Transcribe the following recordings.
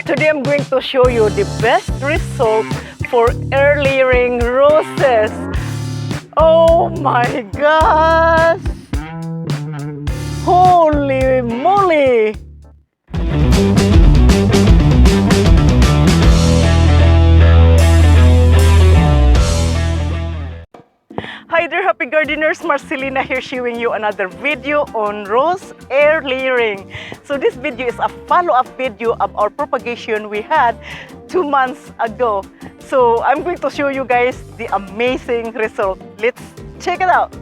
Today I'm going to show you the best result for air layering roses. Oh my gosh! Holy moly! Hi there, happy gardeners! Marcelina here, showing you another video on rose air layering. So this video is a follow-up video of our propagation we had 2 months ago. So I'm going to show you guys the amazing result. Let's check it out.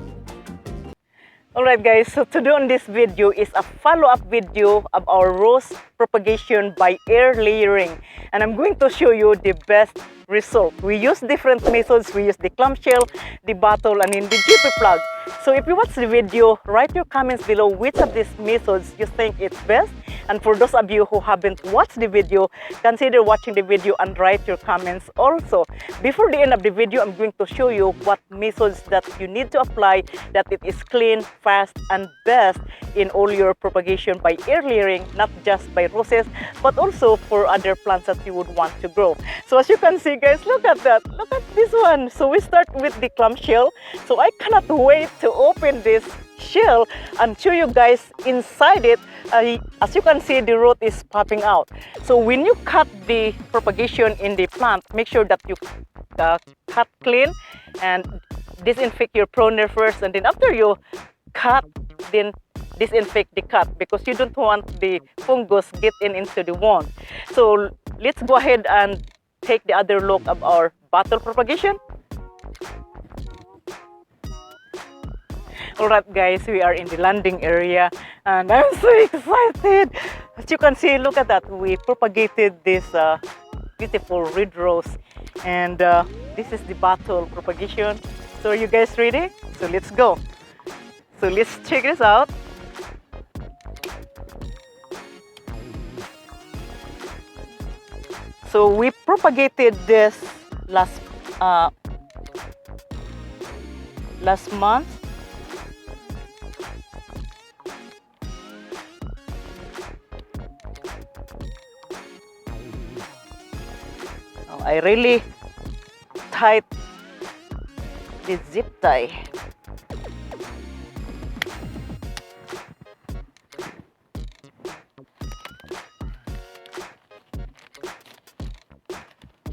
Alright guys, so today on this video is a follow-up video of our rose propagation by air layering. And I'm going to show you the best result. We use different methods. We use the clamshell, the bottle, and in the GP plug. So if you watch the video, write your comments below which of these methods you think it's best. And for those of you who haven't watched the video, consider watching the video and write your comments also. Before the end of the video, I'm going to show you what methods that you need to apply, that it is clean, fast, and best in all your propagation by air layering, not just by roses, but also for other plants that you would want to grow. So as you can see guys, look at that. Look at this one. So we start with the clamshell. So I cannot wait to open this shell and show you guys inside it. As you can see, the root is popping out. So when you cut the propagation in the plant, make sure that you cut clean and disinfect your pruner first, and then after you cut, then disinfect the cut, because you don't want the fungus get into the wound. So let's go ahead and take the other look of our bottle propagation. Alright guys, we are in the landing area and I'm so excited. As you can see, look at that. We propagated this beautiful red rose, and this is the bottle propagation. So are you guys ready? So let's go. So let's check this out. So we propagated this last month. I really tight the zip tie.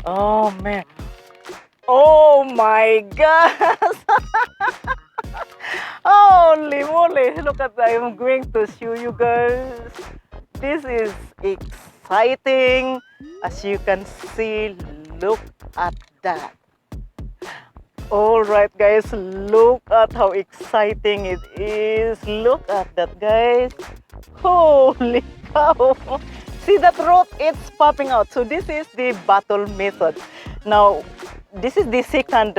Oh man. Oh my gosh. Holy moly. Look at that. I'm going to show you guys. This is exciting. As you can see, look at that. Alright guys, look at how exciting it is. Look at that guys. Holy cow. See that root? It's popping out. So this is the bottle method. Now, this is the second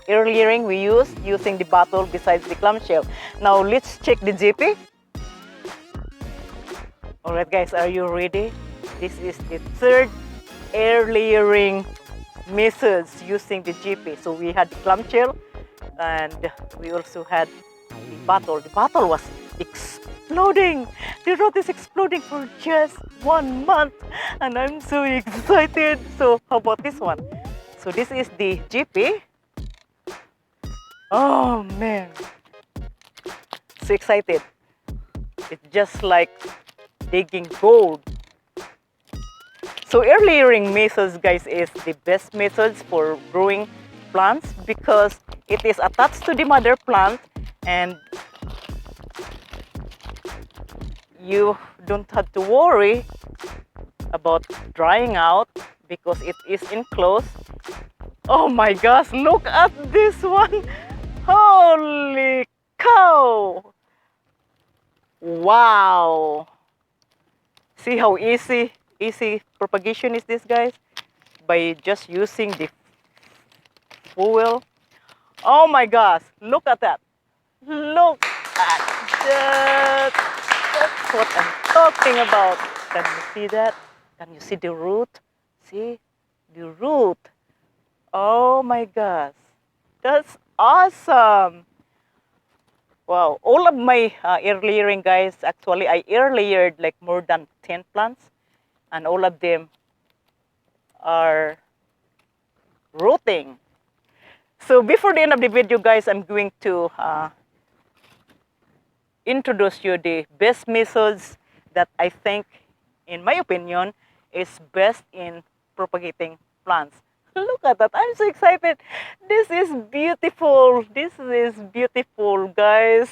air layering we use using the bottle besides the clamshell. Now let's check the GP. Alright guys, are you ready? This is the third air layering methods using the GP. So we had the clamshell and we also had the bottle. The bottle was exploding. The root is exploding for just 1 month and I'm so excited. So how about this one? So this is the GP. Oh man, so excited. It's just like digging gold. So air layering methods guys is the best methods for growing plants because it is attached to the mother plant and you don't have to worry about drying out because it is enclosed. Oh my gosh, look at this one. Holy cow. Wow. See how easy propagation is this guys, by just using the fuel. Oh my gosh, look at that. Look at that. That's what I'm talking about. Can you see that? Can you see the root? See the root. Oh my gosh, that's awesome. Wow, all of my air layering guys, actually I air layered like more than 10 plants, and all of them are rooting. So before the end of the video, guys, I'm going to introduce you the best methods that I think, in my opinion, is best in propagating plants. Look at that. I'm so excited. This is beautiful. This is beautiful, guys.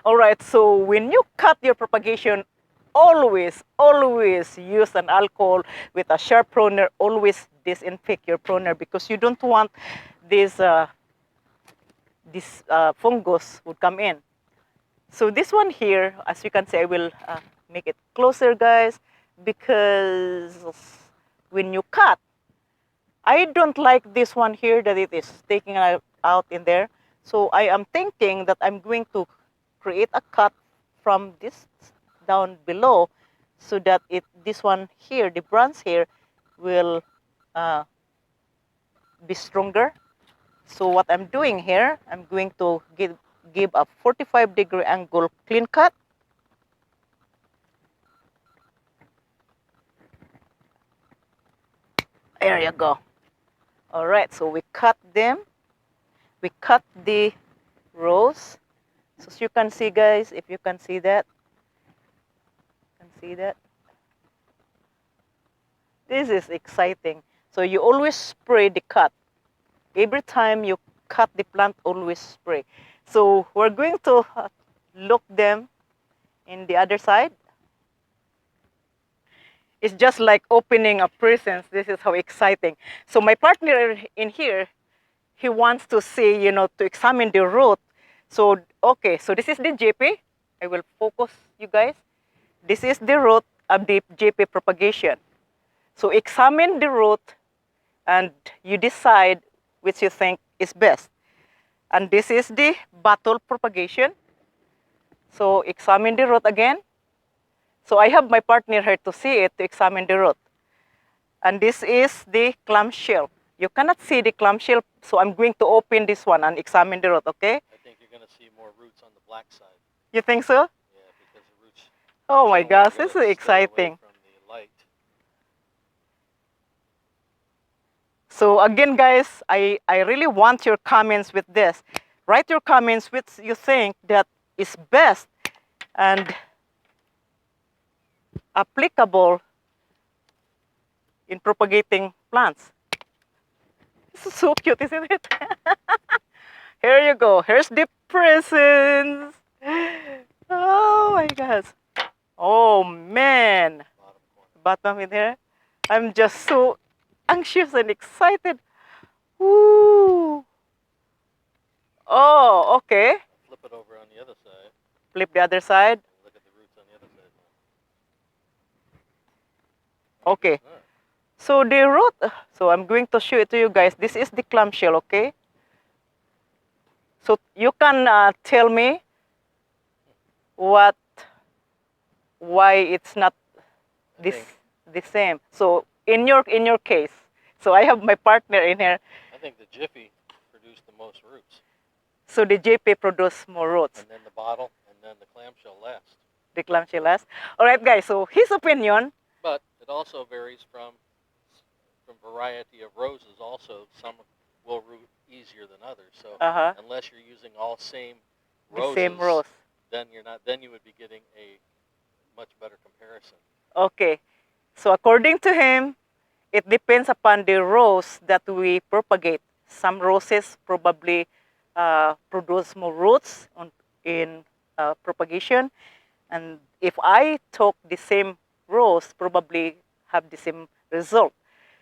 All right, so when you cut your propagation, always use an alcohol with a sharp pruner. Always disinfect your pruner because you don't want this fungus would come in. So this one here, as you can see, I will make it closer, guys, because when you cut, I don't like this one here that it is taking out in there. So I am thinking that I'm going to create a cut from this down below so that this one here, the branch here, will be stronger. So what I'm doing here, I'm going to give a 45-degree angle clean cut. There you go. All right, so we cut them. We cut the rows. So as you can see, guys, if you can see that, this is exciting. So you always spray the cut. Every time you cut the plant, always spray. So we're going to look them in the other side. It's just like opening a present. This is how exciting. So my partner in here, he wants to see, to examine the root. So, okay, so this is the JP. I will focus you guys. This is the root of the JP propagation. So examine the root and you decide which you think is best. And this is the bottle propagation. So examine the root again. So I have my partner here to see it, to examine the root. And this is the clamshell. You cannot see the clamshell, so I'm going to open this one and examine the root, okay? I think you're going to see more roots on the black side. You think so? Yeah, because the roots... Oh my gosh, this is exciting. From the light. So again, guys, I really want your comments with this. Write your comments which you think that is best and applicable in propagating plants. This is so cute, isn't it? Here you go. Here's the presents. Oh my gosh. Oh man. Bottom in here. I'm just so anxious and excited. Woo. Oh, okay. Flip it over on the other side. Flip the other side. Look at the roots on the other side now. Okay. So the root, so I'm going to show it to you guys. This is the clamshell, okay? So you can tell me why it's not the same. So in your case, so I have my partner in here. I think the Jiffy produced the most roots. So the JP produced more roots. And then the bottle, and then the clamshell last. The clamshell last. All right, guys. So his opinion. But it also varies from variety of roses. Also, some will root easier than others. So unless you're using all same roses, then you're not. Then you would be getting a much better comparison. Okay. So according to him, it depends upon the rose that we propagate. Some roses probably produce more roots in propagation, and if I took the same rose, probably have the same result.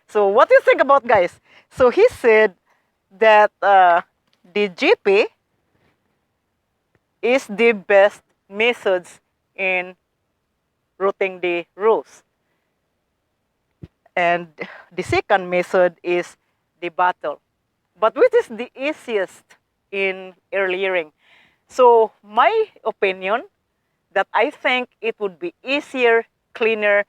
So what do you think about, guys? So he said that the GP is the best methods in rooting the rose. And the second method is the bottle. But which is the easiest in early yearing? So my opinion, that I think it would be easier, cleaner,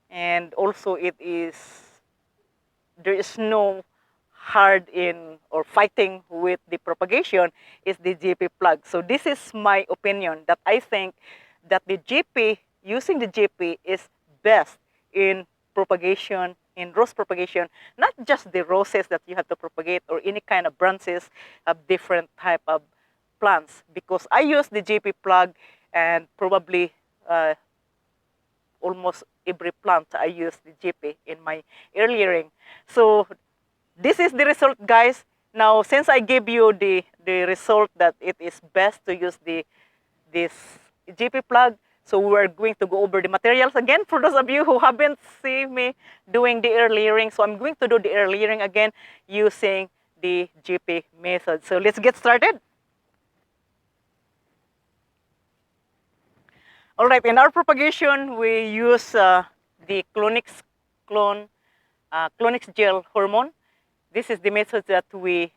and also there is no hard in or fighting with the propagation, is the GP plug. So this is my opinion, that I think that the GP, using the GP is best in propagation, in rose propagation, not just the roses that you have to propagate or any kind of branches of different type of plants, because I use the GP plug and probably almost every plant I use the GP in my air layering. So this is the result, guys. Now, since I gave you the result that it is best to use this GP plug, so we're going to go over the materials again for those of you who haven't seen me doing the air layering. So I'm going to do the air layering again using the GP method. So let's get started. All right, in our propagation, we use the Clonix gel hormone. This is the method that we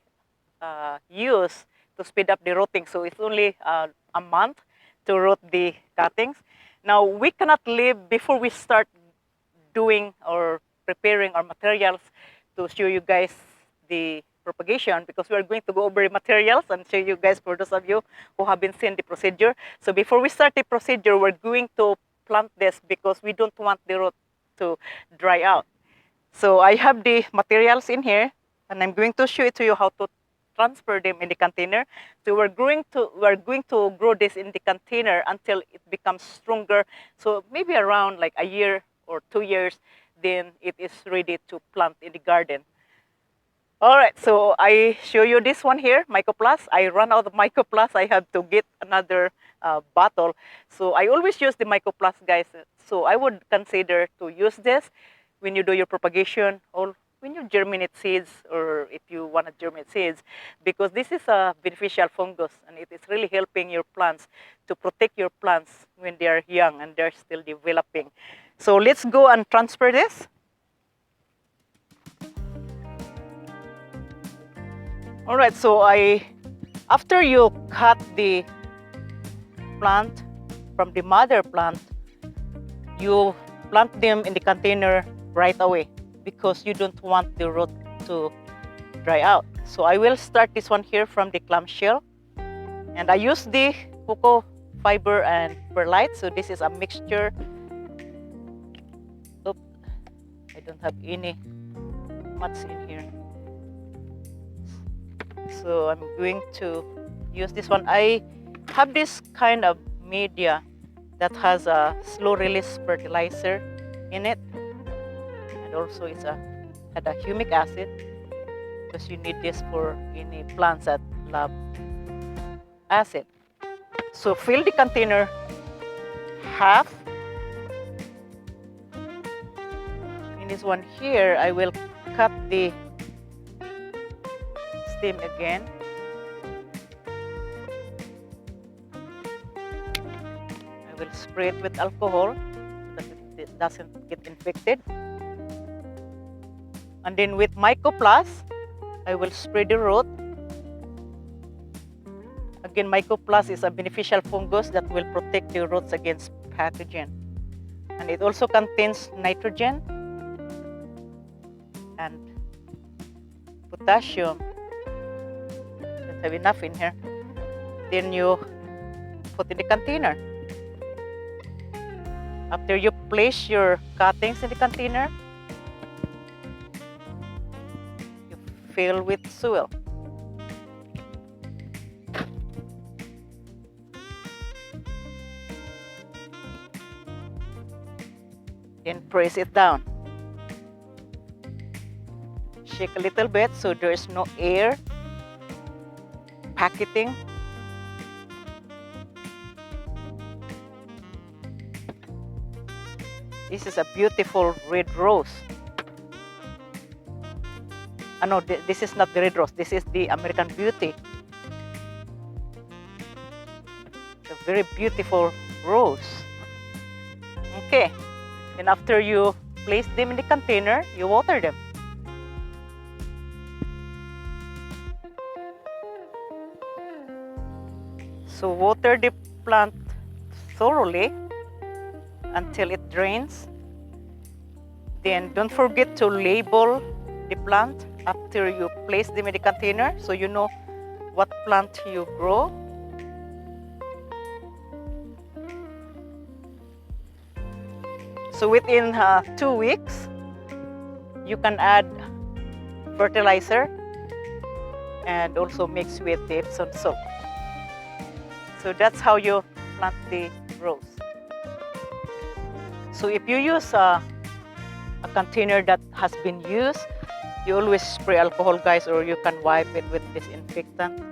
use to speed up the rotting. So it's only a month to rot the cuttings. Now, we cannot leave before we start doing or preparing our materials to show you guys the propagation, because we are going to go over the materials and show you guys for those of you who haven't seen the procedure. So before we start the procedure, we're going to plant this because we don't want the root to dry out. So I have the materials in here, and I'm going to show it to you how to transfer them in the container. So we're going to grow this in the container until it becomes stronger. So maybe around like a year or 2 years, then it is ready to plant in the garden. All right, so I show you this one here, Mycoplus. I run out of Mycoplus. I have to get another bottle. So I always use the Mycoplus, guys. So I would consider to use this when you do your propagation or when you germinate seeds, or if you want to germinate seeds, because this is a beneficial fungus and it is really helping your plants to protect your plants when they are young and they're still developing. So let's go and transfer this. All right, so after you cut the plant from the mother plant, you plant them in the container right away because you don't want the root to dry out. So I will start this one here from the clamshell, and I use the cocoa fiber and perlite. So this is a mixture. Oops, I don't have any much in here. So I'm going to use this one. I have this kind of media that has a slow release fertilizer in it, and also it's had a humic acid, because you need this for any plants that love acid. So fill the container half. In this one here, I will cut the stem again. I will spray it with alcohol so that it doesn't get infected. And then with Mycoplus, I will spray the root. Again, Mycoplus is a beneficial fungus that will protect the roots against pathogen. And it also contains nitrogen and potassium. Don't have enough in here. Then you put in the container. After you place your cuttings in the container, you fill with soil. Then press it down. Shake a little bit so there is no air packeting. This is a beautiful red rose. No, this is not the red rose. This is the American Beauty. It's a very beautiful rose. Okay. And after you place them in the container, you water them. So water the plant thoroughly until it drains. Then don't forget to label the plant after you place them in the container, so you know what plant you grow. So within 2 weeks, you can add fertilizer and also mix with the Epsom salt. So that's how you plant the rose. So if you use a container that has been used, you always spray alcohol, guys, or you can wipe it with disinfectant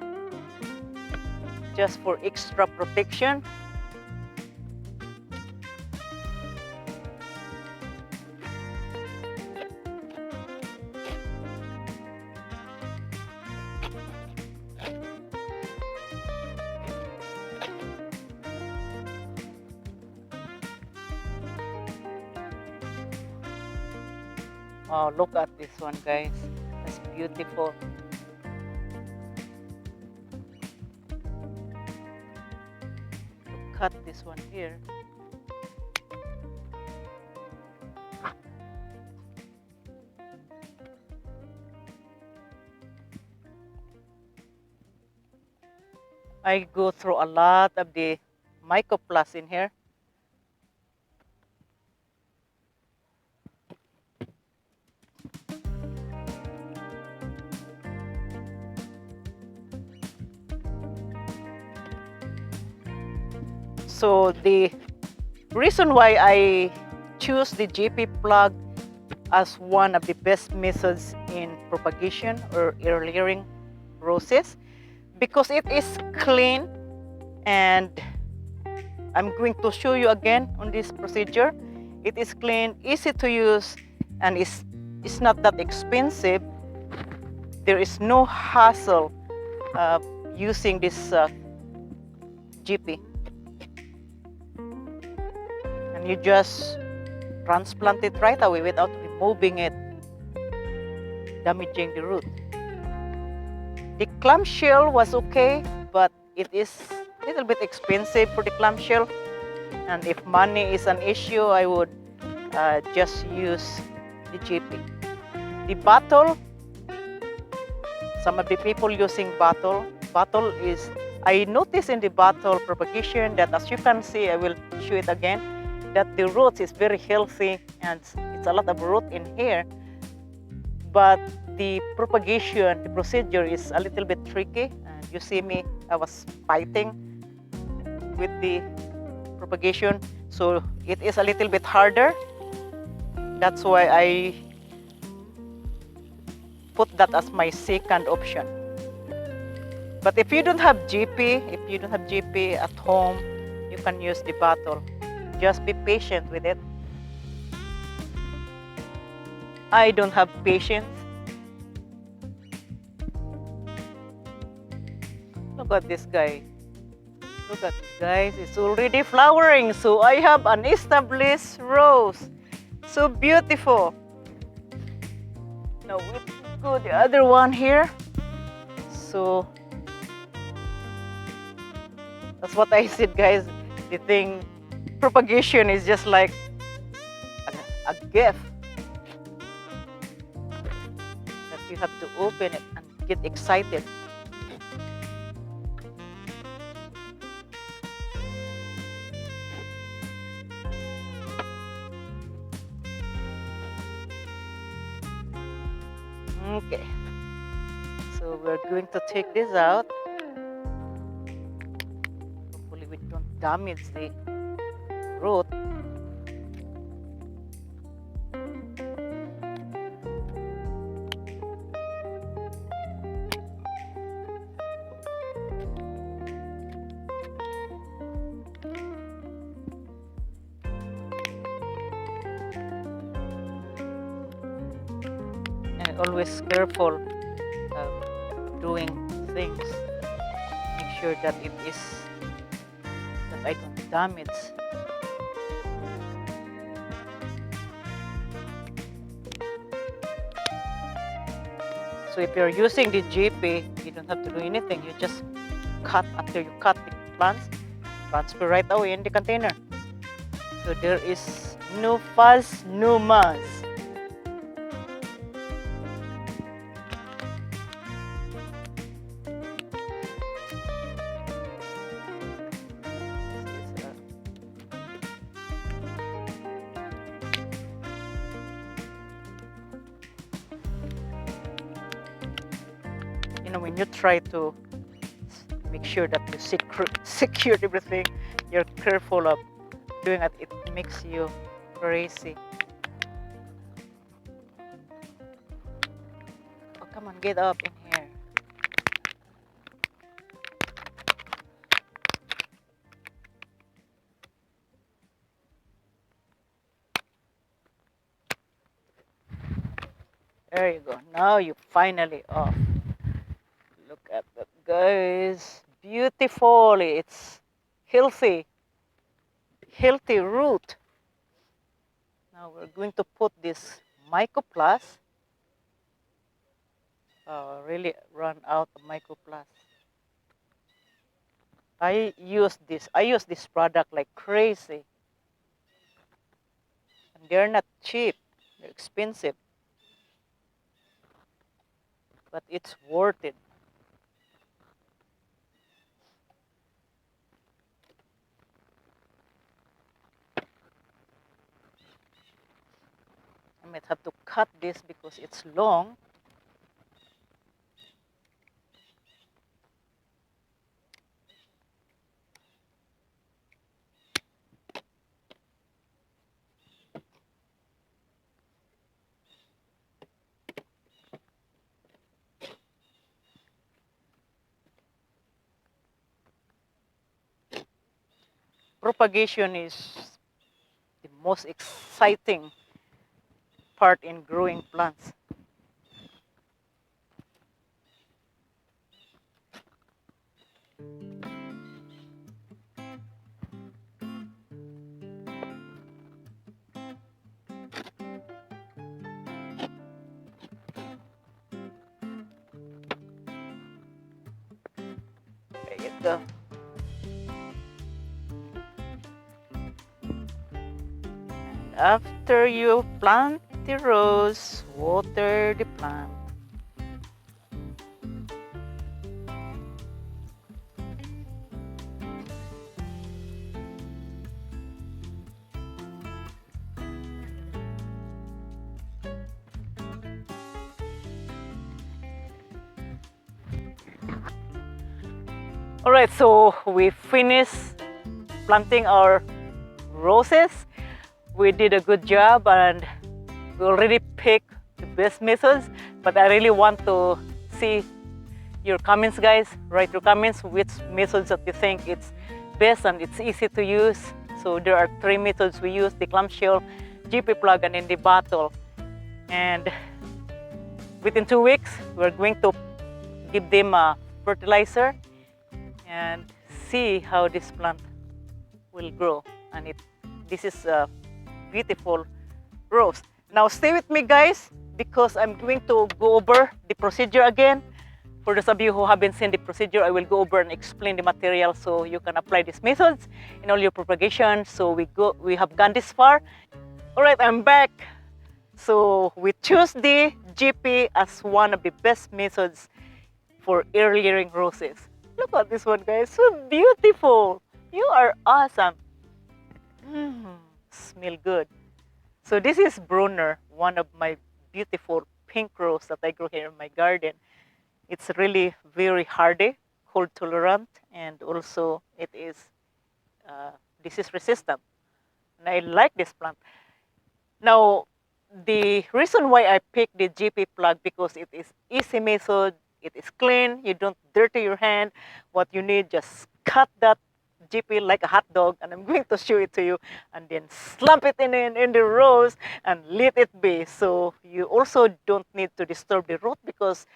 just for extra protection. Oh, look at this one, guys. It's beautiful. Cut this one here. I go through a lot of the mycoplast in here. So the reason why I choose the GP plug as one of the best methods in propagation or air layering roses, because it is clean, and I'm going to show you again on this procedure. It is clean, easy to use, and it's not that expensive. There is no hassle using this GP. And you just transplant it right away without removing it, damaging the root. The clamshell was okay, but it is a little bit expensive for the clamshell. And if money is an issue, I would just use the GP. The bottle, some of the people using bottle is, I noticed in the bottle propagation that, as you can see, I will show it again, that the roots is very healthy and it's a lot of root in here. But the propagation, the procedure is a little bit tricky. And you see me, I was fighting with the propagation, so it is a little bit harder. That's why I put that as my second option. But if you don't have GP at home, you can use the bottle. Just be patient with it. I don't have patience. Look at this guy. Look at this, guys. It's already flowering. So I have an established rose. So beautiful. Now let's go the other one here. So that's what I said, guys. The thing, propagation is just like a gift that you have to open it and get excited. Okay, so we're going to take this out. Hopefully we don't damage the root. And always careful doing things. Make sure that I don't damage. So if you're using the GP, you don't have to do anything. You just cut. After you cut the plants, transfer right away in the container. So there is no fuss, no muss. when you try to make sure that you secure everything, you're careful of doing it, it makes you crazy. Oh, come on, get up in here. There you go. Now you finally off. Look at that, guys. Beautiful. It's healthy root. Now we're going to put this mycoplast. Really run out of mycoplast. I use this product like crazy. And they're not cheap. They're expensive. But it's worth it. I might have to cut this because it's long. Propagation is the most exciting part in growing plants. There you go. And after you plant the rose, water the plant. All right, so we finished planting our roses. We did a good job and we already picked the best methods, but I really want to see your comments, guys. Write your comments which methods that you think it's best and it's easy to use. So there are 3 methods we use: the clamshell, GP plug, and in the bottle. And within 2 weeks, we're going to give them a fertilizer and see how this plant will grow. And this is a beautiful rose. Now stay with me, guys, because I'm going to go over the procedure again. For those of you who haven't seen the procedure, I will go over and explain the material so you can apply these methods in all your propagation. So we have gone this far. All right, I'm back. So we choose the GP as one of the best methods for early layering roses. Look at this one, guys. So beautiful. You are awesome. Smell good. So this is Brunner, one of my beautiful pink rose that I grow here in my garden. It's really very hardy, cold tolerant, and also it is disease resistant. And I like this plant. Now, the reason why I picked the GP plug, because it is easy method, it is clean, you don't dirty your hand. What you need, just cut that GP like a hot dog, and I'm going to show it to you, and then slump it in the rose and let it be. So you also don't need to disturb the root because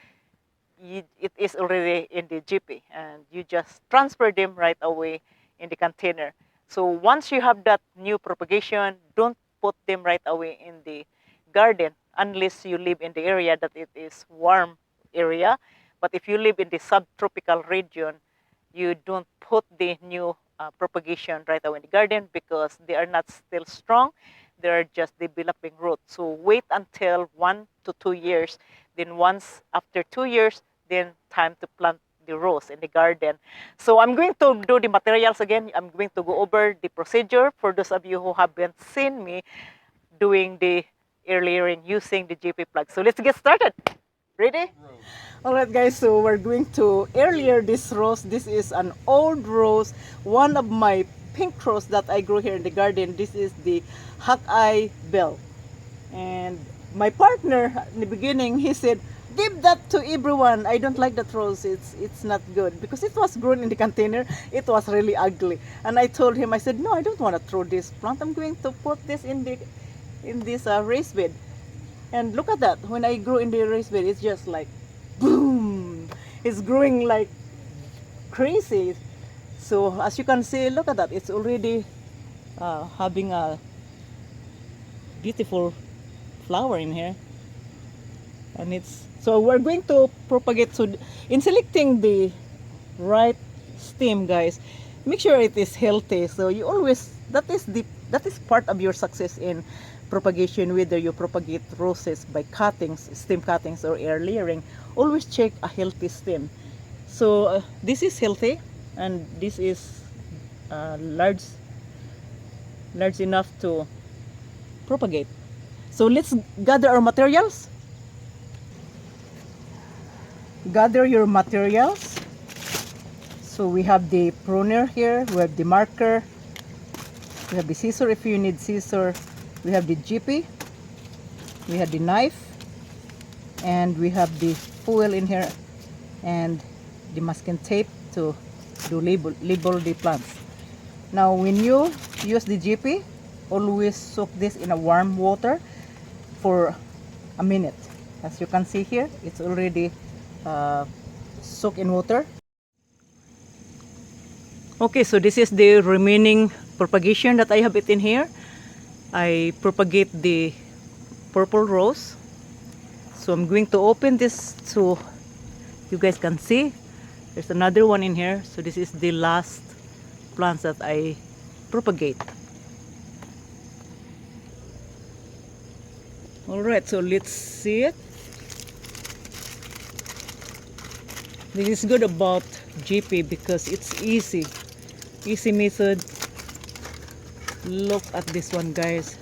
it is already in the GP, and you just transfer them right away in the container. So once you have that new propagation, don't put them right away in the garden unless you live in the area that it is warm area. But if you live in the subtropical region, you don't put the new propagation right away in the garden because they are not still strong. They are just developing roots. So wait until 1 to 2 years. Then once after 2 years, then time to plant the rose in the garden. So I'm going to do the materials again. I'm going to go over the procedure for those of you who haven't seen me doing the early layering using the GP plug. So let's get started. Ready? Alright guys, so we're going to earlier this rose. This is an old rose, one of my pink rose that I grew here in the garden. This is the Hawkeye Bell. And my partner in the beginning, he said, give that to everyone. I don't like that rose. It's not good because it was grown in the container. It was really ugly. And I told him, I said, no, I don't want to throw this plant. I'm going to put this in this raised bed. And look at that. When I grow in the raised bed, it's just like boom. It's growing like crazy. So as you can see, look at that. It's already having a beautiful flower in here. And it's so we're going to propagate. So in selecting the right stem, guys, make sure it is healthy. So you always, that is part of your success in propagation, whether you propagate roses by cuttings, stem cuttings, or air layering. Always check a healthy stem. So this is healthy, and this is large enough to propagate. So let's gather our materials. Gather your materials. So we have the pruner here, we have the marker, we have the scissor if you need scissor, we have the GP, we have the knife, and we have the foil in here, and the masking tape to label the plants. Now when you use the GP, always soak this in a warm water for a minute. As you can see here, it's already soaked in water. Okay, so this is the remaining propagation that I have it in here. I propagate the purple rose. So I'm going to open this so you guys can see. There's another one in here. So this is the last plants that I propagate. Alright, so let's see it. This is good about GP because it's easy method. Look at this one, guys.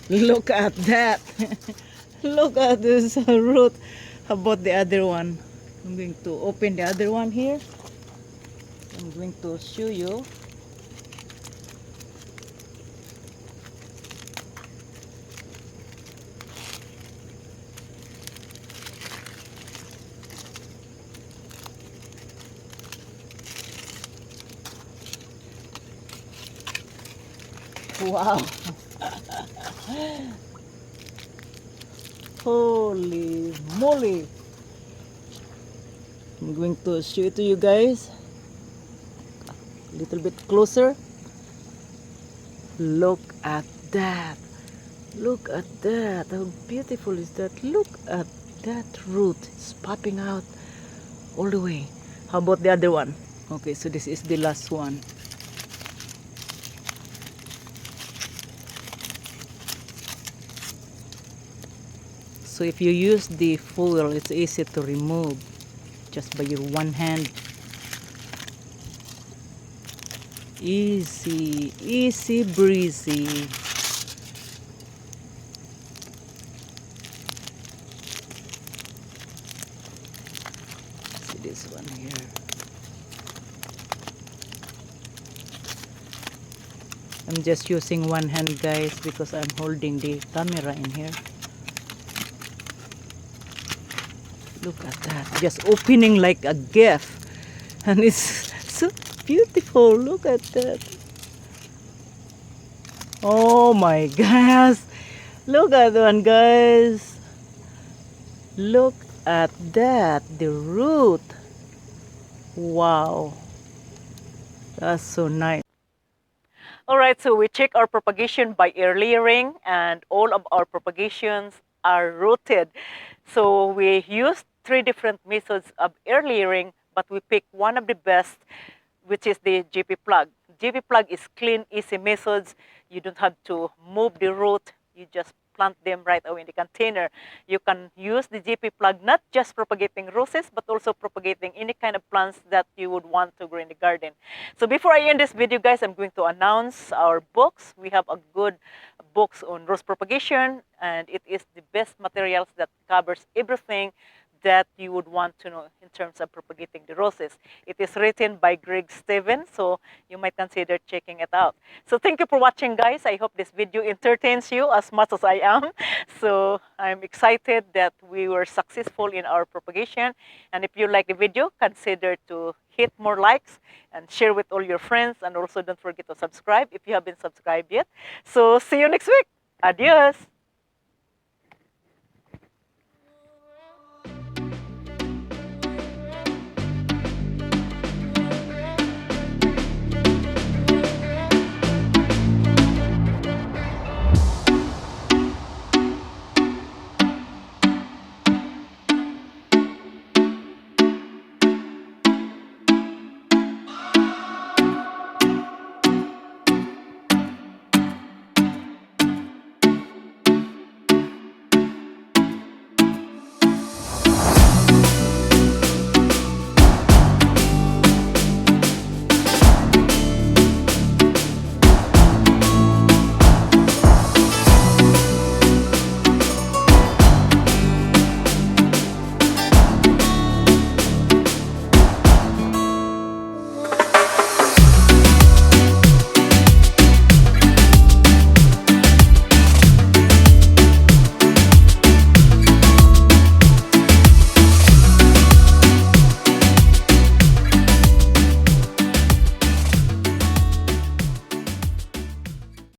Look at that. Look at this root. How about the other one? I'm going to open the other one here. I'm going to show you. Wow. Holy moly. I'm going to show it to you guys a little bit closer. Look at that. Look at that. How beautiful is that? Look at that root. It's popping out all the way. How about the other one? Okay, so this is the last one. So if you use the foil, it's easy to remove just by your one hand. Easy, easy breezy. See this one here. I'm just using one hand, guys, because I'm holding the camera in here. Look at that, just opening like a gift, and it's so beautiful. Look at that. Oh my gosh, look at that one, guys. Look at that, the root. Wow, that's so nice. Alright, so we check our propagation by air layering, and all of our propagations are rooted. So we used 3 different methods of air layering, but we picked one of the best, which is the GP plug. GP plug is clean, easy methods. You don't have to move the root. You just plant them right away in the container. You can use the GP plug not just propagating roses, but also propagating any kind of plants that you would want to grow in the garden. So before I end this video, guys, I'm going to announce our books. We have a good books on rose propagation, and it is the best materials that covers everything that you would want to know in terms of propagating the roses. It is written by Greg Stevens, so you might consider checking it out. So thank you for watching, guys. I hope this video entertains you as much as I am. So I'm excited that we were successful in our propagation. And if you like the video, consider to hit more likes and share with all your friends. And also don't forget to subscribe if you haven't subscribed yet. So see you next week. Adios.